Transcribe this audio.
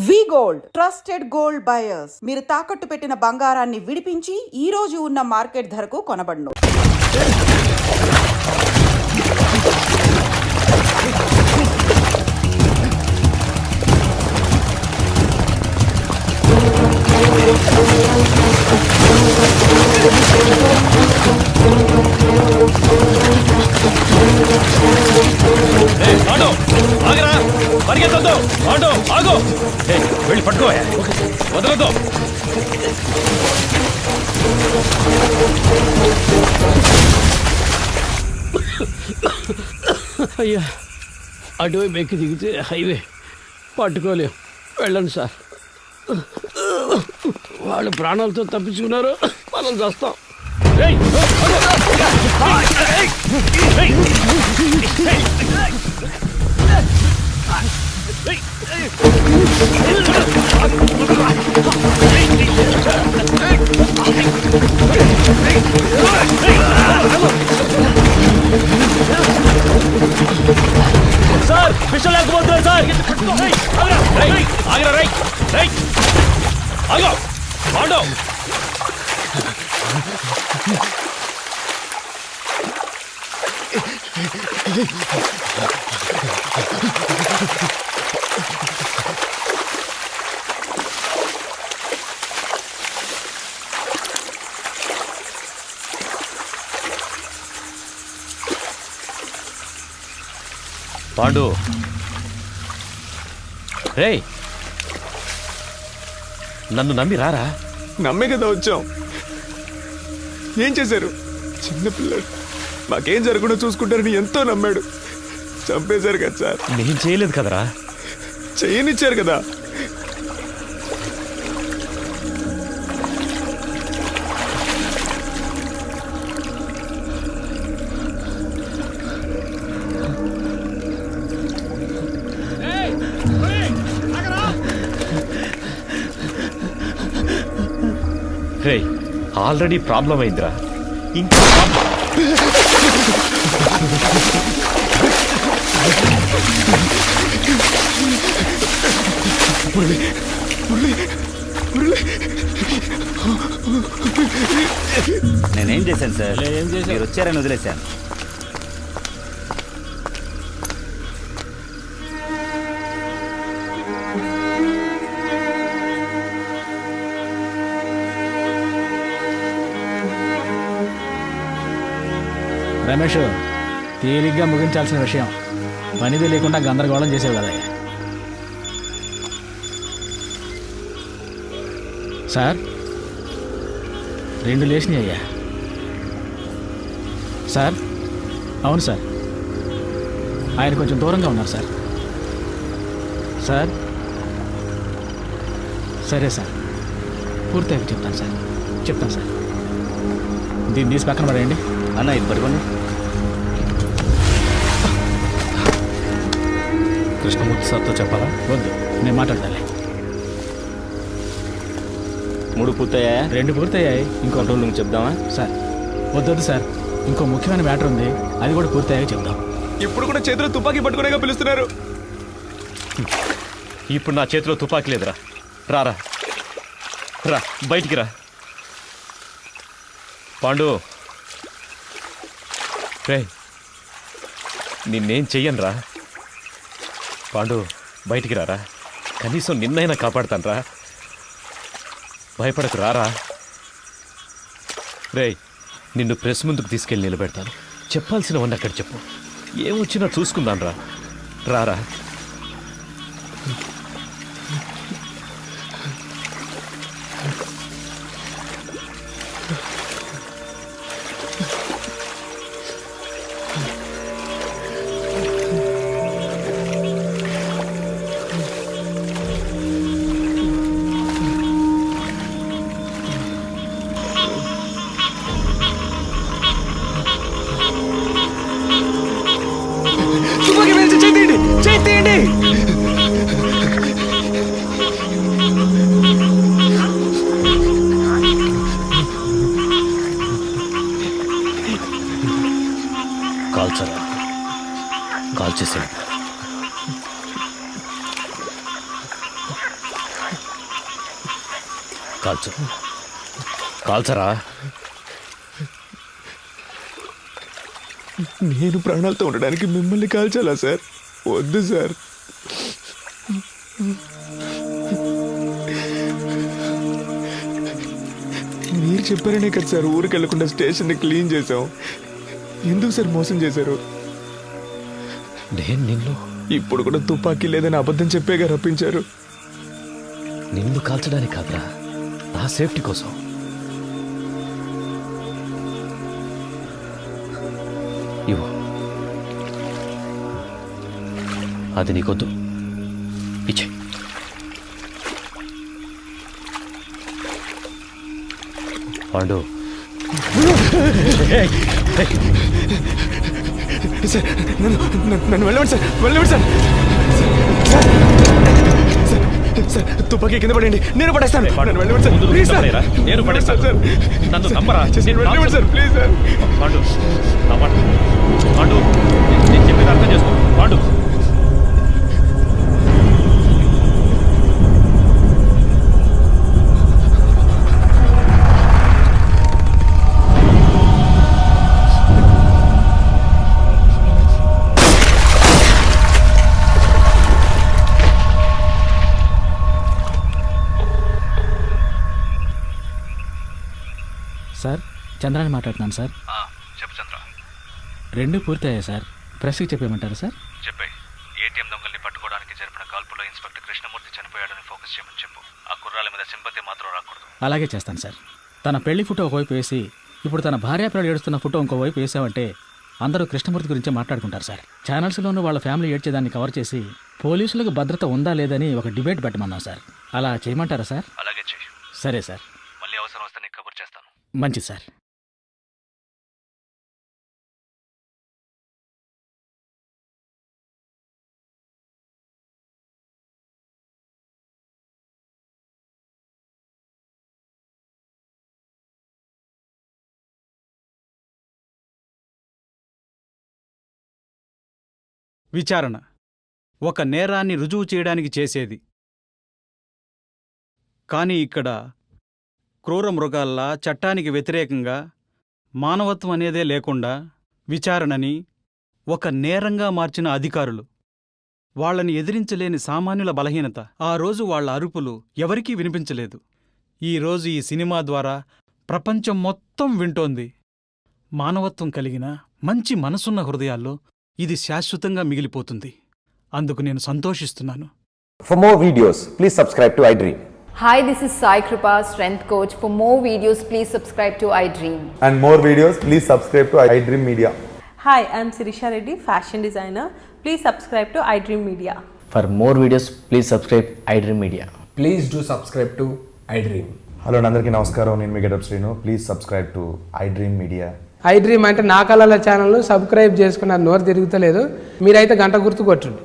వి gold trusted gold buyers. మీరు తాకట్టు పెట్టిన బంగారాన్ని విడిపించి ఈ రోజు ఉన్న మార్కెట్ ధరకు కొనబడును. వెళ్ళి పట్టుకో, వదలదు. అయ్యా, అటువైపు ఎక్కి దిగితే హైవే పట్టుకోలేం. వెళ్ళండి సార్. వాళ్ళు ప్రాణాలతో తప్పించుకున్నారు, మనం చేస్తాం. సార్, విషయం లేకపోతున్నారు సార్. ఆగరా, రైట్ రైట్ ఆగో ఆడో. పాండు, రే, నన్ను నమ్మి రారా. నమ్మే కదా వచ్చాం. ఏం చేశారు? చిన్నపిల్లడు, మాకేం జరగకుండా చూసుకుంటారని ఎంతో నమ్మాడు. చంపేశారు కదా సార్. నేను చేయలేదు కదరా. చేయనిచ్చారు కదా. రే, ఆల్రెడీ ప్రాబ్లం అయిందిరా. ఇంకా నేనేం చేశాను సార్? మీరు వచ్చారని వదిలేశాను. రమేష్, తేలిగ్గా ముగించాల్సిన విషయం పనిది లేకుండా గందరగోళం చేసేవి కదా. సార్, 2 లేచినాయి అయ్యా. సార్, అవును సార్, ఆయన కొంచెం దూరంగా ఉన్నారు సార్. సార్, సరే సార్, పూర్తయి చెప్తాను సార్. దీన్ని తీసి పక్కన పడేయండి. అన్న, ఇది పట్టుకోండి. కృష్ణమూర్తి సార్తో చెప్పాలా? వద్దు, నేను మాట్లాడాలి. 3 పూర్తయ్యా? 2 పూర్తయ్యాయి. ఇంకో 2 నువ్వు చెప్దామా? సార్, వద్దొద్దు సార్, ఇంకో ముఖ్యమైన మ్యాటర్ ఉంది, అది కూడా పూర్తయ్యాక చెప్దాం. ఇప్పుడు కూడా చేతిలో తుపాకీ పట్టుకునేగా పిలుస్తున్నారు. ఇప్పుడు నా చేతిలో తుపాకీ లేదురా. రారా, రా, బయటికి రా. పాండు, రే, నిన్నేం చెయ్యను రా. పాండు, బయటికి రారా. కనీసం నిన్నైనా కాపాడుతాను రా. భయపడకు, రారా. రే, నిన్ను ప్రెస్ ముందుకు తీసుకెళ్ళి నిలబెడతాను. చెప్పాల్సినవన్నీ అక్కడ చెప్పు. ఏమొచ్చినా చూసుకుందాను రా. రారా. తుపాకీ చేయండి. కాల్చు కాల్చరా. నేను ప్రాణాలతో ఉండడానికి మిమ్మల్ని కాల్చాలా సార్? వద్దు సార్. మీరు చెప్పారనే కదా సార్ ఊరికి వెళ్ళకుండా స్టేషన్ని క్లీన్ చేసాం. ఎందుకు సార్ మోసం చేశారు? నేను నిన్ను ఇప్పుడు కూడా తుపాకీ లేదని అబద్ధం చెప్పేగా రప్పించారు. నిన్ను కాల్చడానికి కాదురా, నా సేఫ్టీ కోసం. ఇవ్వు. అది నీకొద్దు, ఇచ్చే. పాండు, సార్ నన్ను వెళ్ళండి సార్, వెళ్ళండి సార్. సార్ తుపాకీ కింద పడండి, నేను పడేస్తాను. నన్ను వెళ్ళండి సార్, ప్లీజ్ సార్. నేను పడేస్తాను సార్. నన్ను నమ్మరా? వెళ్ళండి సార్, ప్లీజ్ సార్. పాండు, నా మాట. పాండు, నేను చెప్పేది అర్థం చేసుకో. పాండు, సార్, చంద్రాని మాట్లాడుతున్నాను సార్. చెప్పు చంద్ర. 2 పూర్తయ్యాయి సార్. ప్రెస్కి చెప్పేయమంటారా సార్? చెప్పే. ఏటీఎం దొంగల్ని పట్టుకోవడానికి జరిపిన కాల్పులో ఇన్స్పెక్టర్ కృష్ణమూర్తి చనిపోయాడని ఫోకస్ చేయమని చెప్పు. ఆ కుర్రాల మీద సింపతి మాత్రం రాకూడదు. అలాగే చేస్తాను సార్. తన పెళ్లి ఫోటో ఒకవైపు వేసి ఇప్పుడు తన భార్యాపిల్లలు ఏడుస్తున్న ఫోటో ఇంకోవైపు వేసామంటే అందరూ కృష్ణమూర్తి గురించే మాట్లాడుకుంటారు సార్. ఛానల్స్లోనూ వాళ్ళ ఫ్యామిలీ ఏడ్చేదాన్ని కవర్ చేసి పోలీసులకు భద్రత ఉందా లేదని ఒక డిబేట్ పెట్టమన్నాం సార్. అలా చేయమంటారా సార్? అలాగే చెయ్యి. సరే సార్. మళ్ళీ అవసరం వస్తే నీకు కబుర్ చేస్తాను. మంచిది సార్. విచారణ ఒక నేరాన్ని రుజువు చేయడానికి చేసేది. కానీ ఇక్కడ క్రూర మృగాల్లా చట్టానికి వ్యతిరేకంగా మానవత్వం అనేదే లేకుండా విచారణని ఒక నేరంగా మార్చిన అధికారులు, వాళ్ళని ఎదిరించలేని సామాన్యుల బలహీనత. ఆ రోజు వాళ్ల అరుపులు ఎవరికీ వినిపించలేదు. ఈరోజు ఈ సినిమా ద్వారా ప్రపంచం మొత్తం వింటోంది. మానవత్వం కలిగిన మంచి మనసున్న హృదయాల్లో ఇది శాశ్వతంగా మిగిలిపోతుంది. అందుకు నేను సంతోషిస్తున్నాను. For more videos, please subscribe to iDream. Hi, this is Sai Kripa, Strength Coach. For more videos, please subscribe to iDream. And more videos, please subscribe to iDream Media. Hi, I'm Sirisha Reddy, fashion designer. Please subscribe to iDream Media. For more videos, please subscribe iDream Media. Please do subscribe to iDream. Hello అందరికీ నమస్కారం, నేను మీ getup Srinu. Please subscribe to iDream Media. iDream అంటే నా కళల channel subscribe చేసుకున్న నోరు తిరుగుతలేదు. మీరైతే గంట గుర్తు కొట్టండి.